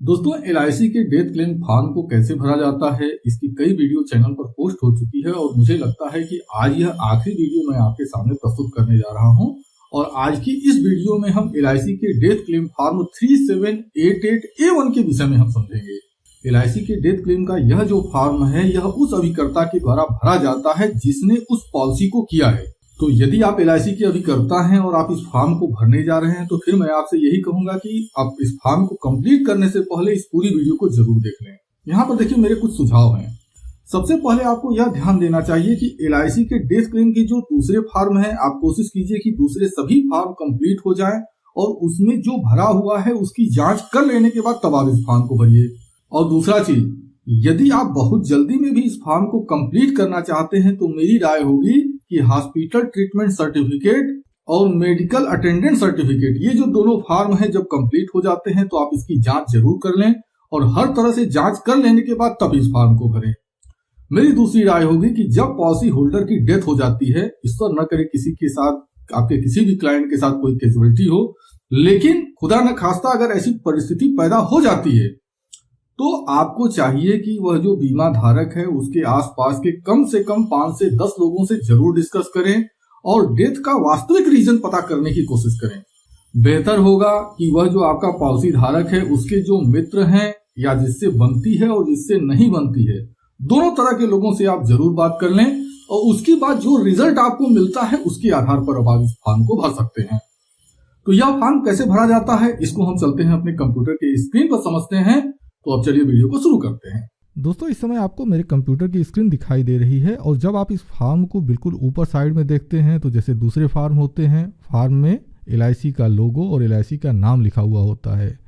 दोस्तों, एलआईसी के death claim form को कैसे भरा जाता है, इसकी कई वीडियो चैनल पर पोस्ट हो चुकी है और मुझे लगता है कि आज यह आखिरी वीडियो मैं आपके सामने प्रस्तुत करने जा रहा हूं। और आज की इस वीडियो में हम एलआईसी के डेथ क्लेम फॉर्म 3788A1 के विषय में हम समझेंगे। एलआईसी के डेथ क्लेम का यह जो फॉर्म है, यह उस अभिकर्ता के द्वारा भरा जाता है जिसने उस पॉलिसी को किया है। तो यदि आप एलआईसी के अभिकर्ता हैं और आप इस फॉर्म को भरने जा रहे हैं, तो फिर मैं आपसे यही कहूंगा कि आप इस फॉर्म को कंप्लीट करने से पहले इस पूरी वीडियो को जरूर देख लें। यहाँ पर देखिए, मेरे कुछ सुझाव हैं। सबसे पहले आपको यह ध्यान देना चाहिए कि एलआईसी के डेथ क्लेम के जो दूसरे फॉर्म है, आप कोशिश कीजिए कि दूसरे सभी फॉर्म कंप्लीट हो जाए और उसमें जो भरा हुआ है उसकी जांच कर लेने के बाद तब आप इस फॉर्म को भरिए। और दूसरा चीज, यदि आप बहुत जल्दी में भी इस फॉर्म को कंप्लीट करना चाहते हैं, तो मेरी राय होगी कि हॉस्पिटल ट्रीटमेंट सर्टिफिकेट और मेडिकल अटेंडेंट सर्टिफिकेट, ये जो दोनों फॉर्म है, जब कंप्लीट हो जाते हैं तो आप इसकी जांच जरूर कर लें और हर तरह से जांच कर लेने के बाद तब इस फॉर्म को भरें। मेरी दूसरी राय होगी कि जब पॉलिसी होल्डर की डेथ हो जाती है, ईश्वर न करे किसी के साथ, आपके किसी भी क्लाइंट के साथ कोई कैजुअलिटी हो, लेकिन खुदा न खास्ता अगर ऐसी परिस्थिति पैदा हो जाती है, तो आपको चाहिए कि वह जो बीमा धारक है उसके आसपास के कम से कम 5 से 10 लोगों से जरूर डिस्कस करें और डेथ का वास्तविक रीजन पता करने की कोशिश करें। बेहतर होगा कि वह जो आपका पॉलिसी धारक है उसके जो मित्र हैं या जिससे बनती है और जिससे नहीं बनती है, दोनों तरह के लोगों से आप जरूर बात कर लें और उसके बाद जो रिजल्ट आपको मिलता है उसके आधार पर अब आप इस फॉर्म को भर सकते हैं। तो यह फॉर्म कैसे भरा जाता है, इसको हम चलते हैं अपने कंप्यूटर के स्क्रीन पर समझते हैं। तो अब चलिए वीडियो को शुरू करते हैं। दोस्तों, इस समय आपको मेरे कंप्यूटर की स्क्रीन दिखाई दे रही है और जब आप इस फॉर्म को बिल्कुल ऊपर साइड में देखते हैं तो जैसे दूसरे फॉर्म होते हैं, फॉर्म में एलआईसी का लोगो और एलआईसी का नाम लिखा हुआ होता है।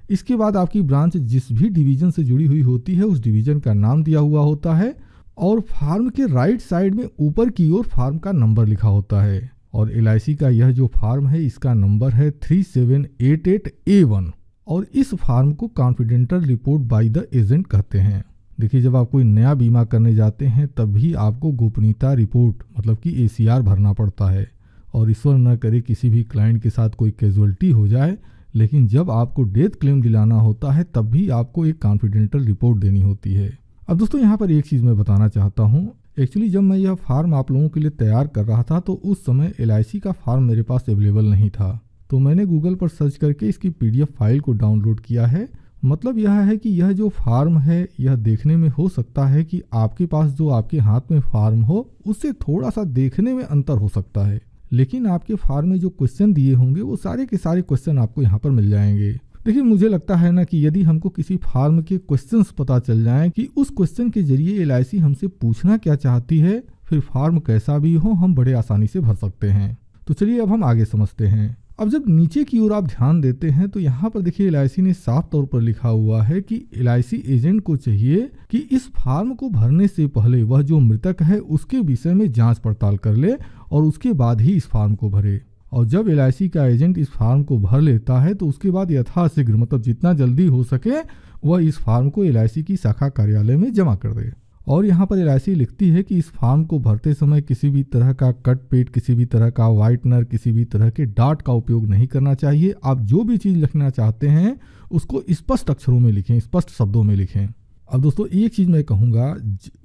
इसके बाद आपकी ब्रांच जिस भी डिवीजन से जुड़ी हुई होती है उस डिवीजन का नाम दिया हुआ होता है और फॉर्म के राइट साइड में ऊपर की ओर फॉर्म का नंबर लिखा होता है। और एलआईसी का यह जो फॉर्म है, इसका नंबर है 3788A1 और इस फॉर्म को confidential report by the agent कहते हैं। देखिए, जब आप कोई नया बीमा करने जाते हैं तभी आपको गोपनीयता रिपोर्ट मतलब कि एसीआर भरना पड़ता है और ईश्वर न करे किसी भी क्लाइंट के साथ कोई कैजुअलिटी हो जाए, लेकिन जब आपको डेथ क्लेम दिलाना होता है तब भी आपको एक कॉन्फिडेंशियल रिपोर्ट देनी होती है। अब दोस्तों, यहाँ पर एक चीज़ मैं बताना चाहता हूँ। एक्चुअली जब मैं यह फॉर्म आप लोगों के लिए तैयार कर रहा था तो उस समय एलआईसी का फॉर्म मेरे पास अवेलेबल नहीं था, तो मैंने गूगल पर सर्च करके इसकी पीडीएफ फाइल को डाउनलोड किया है। मतलब यह है कि यह जो फॉर्म है, यह देखने में हो सकता है कि आपके पास जो आपके हाथ में फॉर्म हो उससे थोड़ा सा देखने में अंतर हो सकता है, लेकिन आपके फॉर्म में जो क्वेश्चन दिए होंगे वो सारे के सारे क्वेश्चन आपको यहाँ पर मिल जाएंगे। देखिए, मुझे लगता है ना कि यदि हमको किसी फॉर्म के क्वेश्चंस पता चल जाएं कि उस क्वेश्चन के जरिए एलआईसी हमसे पूछना क्या चाहती है, फिर फॉर्म कैसा भी हो हम बड़े आसानी से भर सकते हैं। तो चलिए अब हम आगे समझते हैं। अब जब नीचे की ओर आप ध्यान देते हैं तो यहाँ पर देखिए, एलआईसी ने साफ तौर पर लिखा हुआ है कि एलआईसी एजेंट को चाहिए कि इस फॉर्म को भरने से पहले वह जो मृतक है उसके विषय में जांच पड़ताल कर ले और उसके बाद ही इस फॉर्म को भरे। और जब एलआईसी का एजेंट इस फॉर्म को भर लेता है तो उसके बाद यथाशीघ्र मतलब जितना जल्दी हो सके वह इस फॉर्म को एलआईसी की शाखा कार्यालय में जमा कर दे। और यहाँ पर एलआईसी लिखती है कि इस फॉर्म को भरते समय किसी भी तरह का कट पेट, किसी भी तरह का व्हाइटनर, किसी भी तरह के डॉट का उपयोग नहीं करना चाहिए। आप जो भी चीज़ लिखना चाहते हैं उसको स्पष्ट अक्षरों में लिखें, स्पष्ट शब्दों में लिखें। अब दोस्तों, एक चीज़ मैं कहूँगा,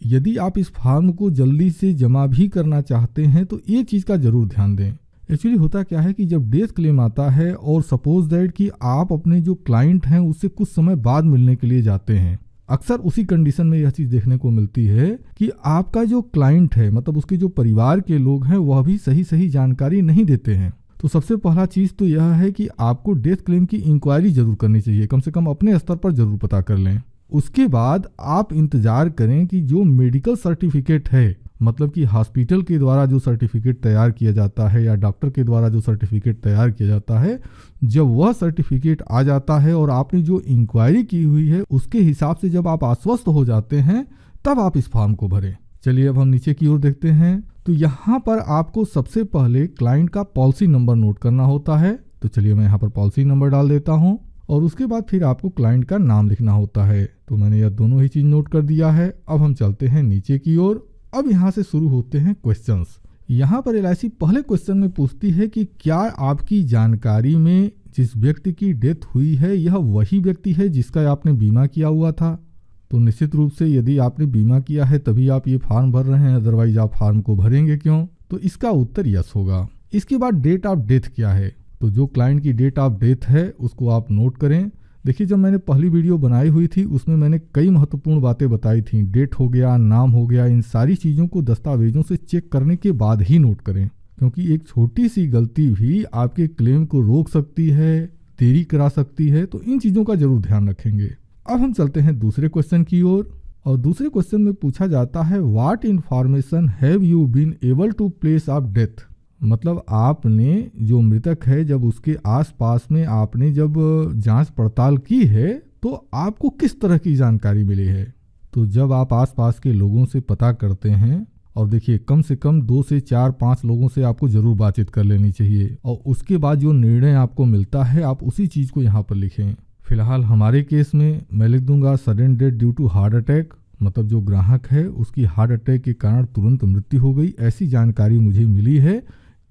यदि आप इस फॉर्म को जल्दी से जमा भी करना चाहते हैं तो एक चीज़ का ज़रूर ध्यान दें। एक्चुअली होता क्या है कि जब डेथ क्लेम आता है और सपोज दैट कि आप अपने जो क्लाइंट हैं उससे कुछ समय बाद मिलने के लिए जाते हैं, अक्सर उसी कंडीशन में यह चीज़ देखने को मिलती है कि आपका जो क्लाइंट है मतलब उसके जो परिवार के लोग हैं वह भी सही जानकारी नहीं देते हैं। तो सबसे पहला चीज़ तो यह है कि आपको डेथ क्लेम की इंक्वायरी जरूर करनी चाहिए, कम से कम अपने स्तर पर जरूर पता कर लें। उसके बाद आप इंतजार करें कि जो मेडिकल सर्टिफिकेट है, मतलब कि हॉस्पिटल के द्वारा जो सर्टिफिकेट तैयार किया जाता है या डॉक्टर के द्वारा जो सर्टिफिकेट तैयार किया जाता है, जब वह सर्टिफिकेट आ जाता है और आपने जो इंक्वायरी की हुई है उसके हिसाब से जब आप आश्वस्त हो जाते हैं तब आप इस फॉर्म को भरें। चलिए अब हम नीचे की ओर देखते हैं। तो यहाँ पर आपको सबसे पहले क्लाइंट का पॉलिसी नंबर नोट करना होता है। तो चलिए मैं यहाँ पर पॉलिसी नंबर डाल देता हूँ और उसके बाद फिर आपको क्लाइंट का नाम लिखना होता है। तो मैंने यह दोनों ही चीज़ नोट कर दिया है। अब हम चलते हैं नीचे की ओर। अब यहाँ से शुरू होते हैं क्वेश्चंस। यहाँ पर एलआईसी पहले क्वेश्चन में पूछती है कि क्या आपकी जानकारी में जिस व्यक्ति की डेथ हुई है यह वही व्यक्ति है जिसका आपने बीमा किया हुआ था? तो निश्चित रूप से यदि आपने बीमा किया है तभी आप ये फॉर्म भर रहे हैं, अदरवाइज आप फॉर्म को भरेंगे क्यों? तो इसका उत्तर यस होगा। इसके बाद डेट ऑफ डेथ क्या है? तो जो क्लाइंट की डेट ऑफ डेथ है उसको आप नोट करें। देखिए, जब मैंने पहली वीडियो बनाई हुई थी उसमें मैंने कई महत्वपूर्ण बातें बताई थी। डेट हो गया, नाम हो गया, इन सारी चीज़ों को दस्तावेजों से चेक करने के बाद ही नोट करें, क्योंकि एक छोटी सी गलती भी आपके क्लेम को रोक सकती है, देरी करा सकती है। तो इन चीज़ों का जरूर ध्यान रखेंगे। अब हम चलते हैं दूसरे क्वेश्चन की ओर, और दूसरे क्वेश्चन में पूछा जाता है what information have you been able to place of death? मतलब आपने जो मृतक है जब उसके आसपास में आपने जब जांच पड़ताल की है तो आपको किस तरह की जानकारी मिली है? तो जब आप आसपास के लोगों से पता करते हैं, और देखिए कम से कम 2 से 4-5 लोगों से आपको जरूर बातचीत कर लेनी चाहिए, और उसके बाद जो निर्णय आपको मिलता है आप उसी चीज़ को यहाँ पर लिखें। फिलहाल हमारे केस में मैं लिख दूंगा sudden death due to heart attack, मतलब जो ग्राहक है उसकी हार्ट अटैक के कारण तुरंत मृत्यु हो गई, ऐसी जानकारी मुझे मिली है,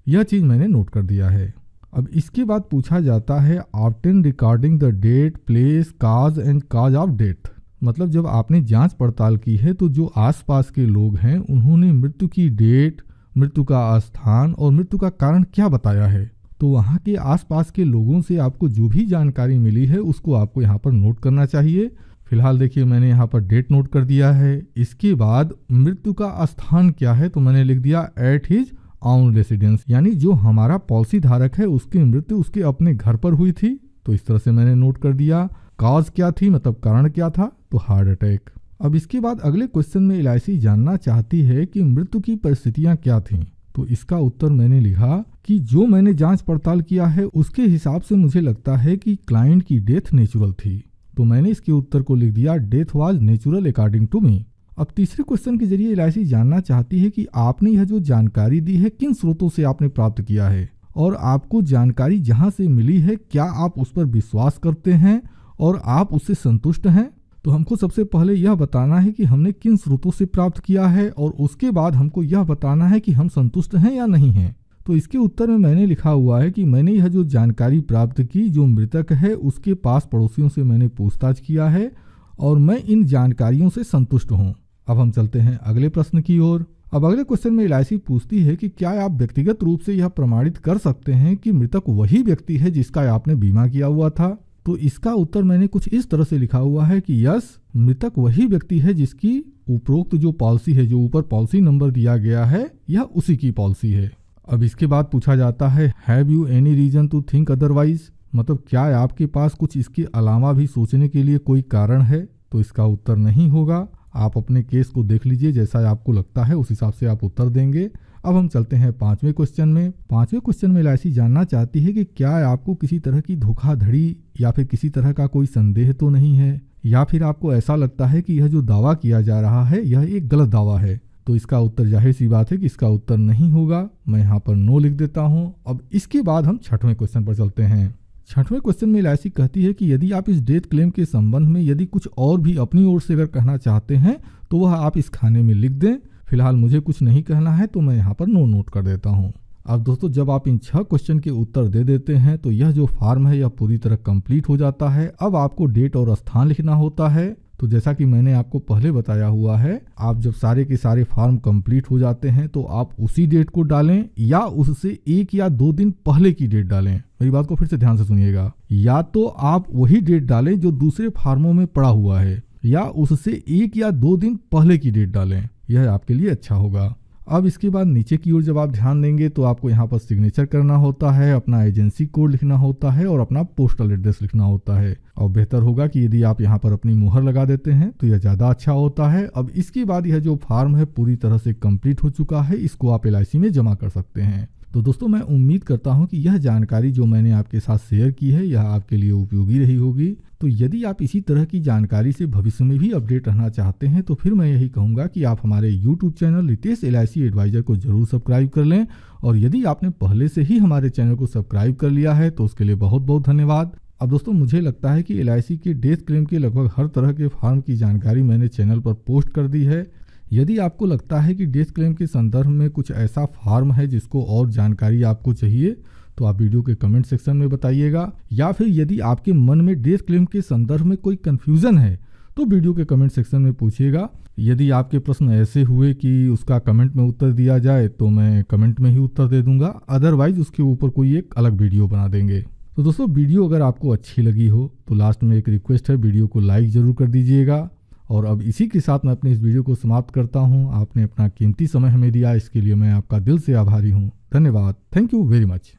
यह चीज़ मैंने नोट कर दिया है। अब इसके बाद पूछा जाता है obtain recording the date, place, cause and cause of death. मतलब जब आपने जांच पड़ताल की है तो जो आसपास के लोग हैं उन्होंने मृत्यु की डेट, मृत्यु का स्थान और मृत्यु का कारण क्या बताया है। तो वहाँ के आसपास के लोगों से आपको जो भी जानकारी मिली है उसको आपको यहाँ पर नोट करना चाहिए। फिलहाल देखिए मैंने यहाँ पर डेट नोट कर दिया है। इसके बाद मृत्यु का स्थान क्या है, तो मैंने लिख दिया एट हिज ऑन रेसिडेंस, यानी जो हमारा पॉलिसी धारक है उसकी मृत्यु उसके अपने घर पर हुई थी, तो इस तरह से मैंने नोट कर दिया। कॉज क्या थी, मतलब कारण क्या था, तो हार्ट अटैक। अब इसके बाद अगले क्वेश्चन में एलआईसी जानना चाहती है कि मृत्यु की परिस्थितियां क्या थीं। तो इसका उत्तर मैंने लिखा कि जो मैंने जांच पड़ताल किया है उसके हिसाब से मुझे लगता है कि क्लाइंट की डेथ नेचुरल थी, तो मैंने इसके उत्तर को लिख दिया death was natural according to me. अब तीसरे क्वेश्चन के जरिए एलआईसी जानना चाहती है कि आपने यह जो जानकारी दी है किन स्रोतों से आपने प्राप्त किया है, और आपको जानकारी जहां से मिली है क्या आप उस पर विश्वास करते हैं और आप उससे संतुष्ट हैं। तो हमको सबसे पहले यह बताना है कि हमने किन स्रोतों से प्राप्त किया है, और उसके बाद हमको यह बताना है कि हम संतुष्ट हैं या नहीं हैं। तो इसके उत्तर में मैंने लिखा हुआ है कि मैंने यह जो जानकारी प्राप्त की, जो मृतक है उसके पास पड़ोसियों से मैंने पूछताछ किया है और मैं इन जानकारियों से संतुष्ट हूँ। अब हम चलते हैं अगले प्रश्न की ओर। अब अगले क्वेश्चन में एलआईसी पूछती है कि क्या आप व्यक्तिगत रूप से यह प्रमाणित कर सकते हैं कि मृतक वही व्यक्ति है जिसका आपने बीमा किया हुआ था। तो इसका उत्तर मैंने कुछ इस तरह से लिखा हुआ है कि यस, मृतक वही व्यक्ति है जिसकी उपरोक्त जो पॉलिसी है, जो ऊपर पॉलिसी नंबर दिया गया है, यह उसी की पॉलिसी है। अब इसके बाद पूछा जाता है have you any reason to think otherwise, मतलब क्या आपके पास कुछ इसके अलावा भी सोचने के लिए कोई कारण है। तो इसका उत्तर नहीं होगा। आप अपने केस को देख लीजिए, जैसा आपको लगता है उस हिसाब से आप उत्तर देंगे। अब हम चलते हैं पांचवें क्वेश्चन में। पांचवें क्वेश्चन में एलआईसी जानना चाहती है कि क्या आपको किसी तरह की धोखाधड़ी या फिर किसी तरह का कोई संदेह तो नहीं है, या फिर आपको ऐसा लगता है कि यह जो दावा किया जा रहा है यह एक गलत दावा है। तो इसका उत्तर जाहिर सी बात है कि इसका उत्तर नहीं होगा। मैं यहाँ पर नो लिख देता हूँ। अब इसके बाद हम छठवें क्वेश्चन पर चलते हैं। छठवें क्वेश्चन में एलआईसी कहती है कि यदि आप इस डेथ क्लेम के संबंध में यदि कुछ और भी अपनी ओर से अगर कहना चाहते हैं तो वह आप इस खाने में लिख दें। फिलहाल मुझे कुछ नहीं कहना है तो मैं यहाँ पर नो नोट कर देता हूँ। अब दोस्तों, जब आप इन 6 क्वेश्चन के उत्तर दे देते हैं तो यह जो फॉर्म है यह पूरी तरह कंप्लीट हो जाता है। अब आपको डेट और स्थान लिखना होता है। तो जैसा कि मैंने आपको पहले बताया हुआ है, आप जब सारे के सारे फॉर्म कंप्लीट हो जाते हैं तो आप उसी डेट को डालें या उससे 1 या 2 दिन पहले की डेट डालें। मेरी बात को फिर से ध्यान से सुनिएगा। या तो आप वही डेट डालें जो दूसरे फॉर्मों में पड़ा हुआ है, या उससे 1 या 2 दिन पहले की डेट डालें, यह आपके लिए अच्छा होगा। अब इसके बाद नीचे की ओर जब आप ध्यान देंगे तो आपको यहाँ पर सिग्नेचर करना होता है, अपना एजेंसी कोड लिखना होता है और अपना पोस्टल एड्रेस लिखना होता है। और बेहतर होगा कि यदि आप यहाँ पर अपनी मुहर लगा देते हैं तो यह ज़्यादा अच्छा होता है। अब इसके बाद यह जो फॉर्म है पूरी तरह से कंप्लीट हो चुका है, इसको आप एलआईसी में जमा कर सकते हैं। तो दोस्तों, मैं उम्मीद करता हूं कि यह जानकारी जो मैंने आपके साथ शेयर की है यह आपके लिए उपयोगी रही होगी। तो यदि आप इसी तरह की जानकारी से भविष्य में भी अपडेट रहना चाहते हैं तो फिर मैं यही कहूंगा कि आप हमारे YouTube channel Ritesh LIC advisor को जरूर सब्सक्राइब कर लें। और यदि आपने पहले से ही हमारे चैनल को सब्सक्राइब कर लिया है तो उसके लिए बहुत बहुत धन्यवाद। अब दोस्तों, मुझे लगता है कि एलआईसी के डेथ क्लेम के लगभग हर तरह के फॉर्म की जानकारी मैंने चैनल पर पोस्ट कर दी है। यदि आपको लगता है कि डेथ क्लेम के संदर्भ में कुछ ऐसा फॉर्म है जिसको और जानकारी आपको चाहिए तो आप वीडियो के कमेंट सेक्शन में बताइएगा, या फिर यदि आपके मन में डेथ क्लेम के संदर्भ में कोई कन्फ्यूज़न है तो वीडियो के कमेंट सेक्शन में पूछिएगा। यदि आपके प्रश्न ऐसे हुए कि उसका कमेंट में उत्तर दिया जाए तो मैं कमेंट में ही उत्तर दे दूंगा, अदरवाइज उसके ऊपर कोई एक अलग वीडियो बना देंगे। तो दोस्तों, वीडियो अगर आपको अच्छी लगी हो तो लास्ट में एक रिक्वेस्ट है, वीडियो को लाइक ज़रूर कर दीजिएगा। और अब इसी के साथ मैं अपने इस वीडियो को समाप्त करता हूँ। आपने अपना कीमती समय हमें दिया, इसके लिए मैं आपका दिल से आभारी हूँ। धन्यवाद। Thank you very much.